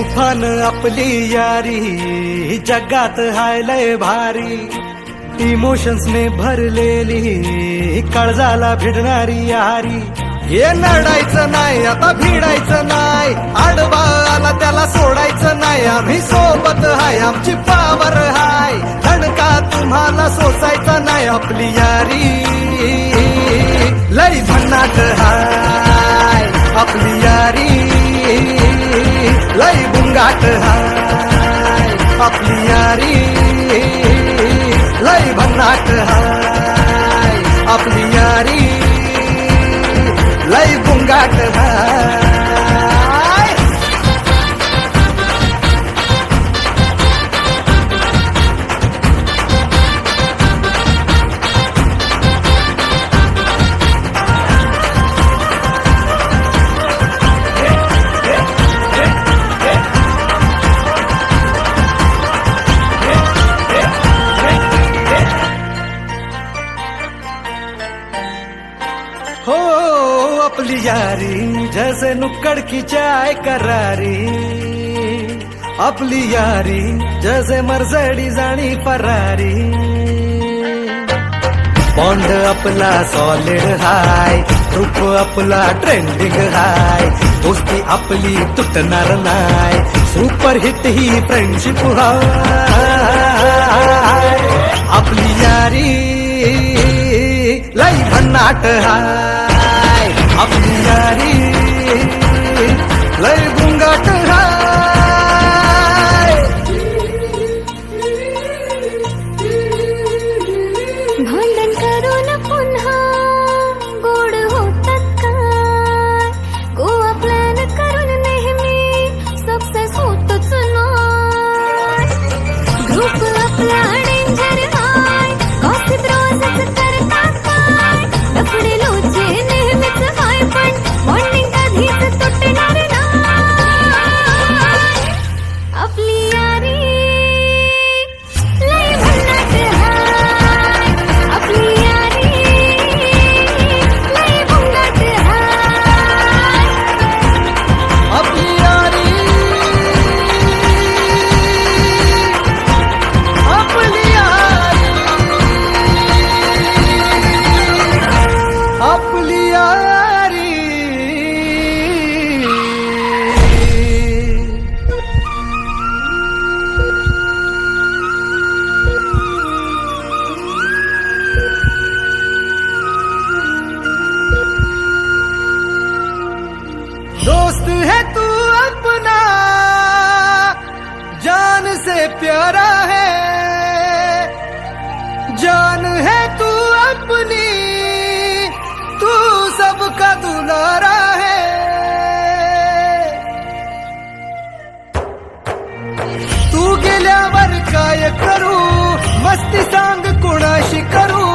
तुफान आपली यारी जगात हाय लय भारी, इमोशन्स ने भरलेली काळजाला भिडणारी यारी. हे नडायचं नाही आता भिडायचं नाही, आडवा आला त्याला सोडायचं नाही. आम्ही सोबत हाय आमची पावर हाय, धडका तुम्हाला सोसायचा नाही. आपली यारी लय भन्नाट हाय, आपली यारी लय बुंगाट हाय. आपली यारी लय भन्नाट हाय, आपली यारी लय बुंगाट हाय. हो अपनी यारी जैसे नुक्कड़ की चाय करारी, अपनी यारी जैसे मर्सिडीज आणि फरारी. बॉन्ड आपला सॉलिड हाय, रूप आपला ट्रेंडिंग हाय, दोस्ती आपली तुटणार नाय, सुपर हिट ही फ्रेंडशिप हाय. आपली यारी लय भन्नाट हाय, आपली यारी लय बुंगाट हाय. भांडण करून पुन्हा गोड होतात काय, गोवा प्लॅन करून नेहमी सक्सेस होतच नाही. ग्रुप आपला डेंजर हाय, गॉसिप रोजच करतात काय, लफडे लोचे नेहमीच हाय, पण मॉर्निंग कधीच तुटणार नाही. आपली यारी लय भन्नाट हाय, आपली यारी लय बुंगाट हाय. आपली यारी आपली यारी आपली यारी. दोस्त है तू अपना, जान से प्यारा है, जान है तू अपनी, तू सबका दुलारा है. तू गेल्यावर काय करू, मस्ती सांग कोणाशी करू,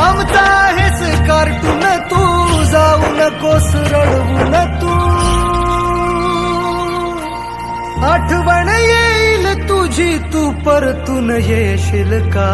आमचा आहेस कार्टून तू, जाऊ नकोस रडवून तू. आठवण येईल तुझी, तू परतून येशील का.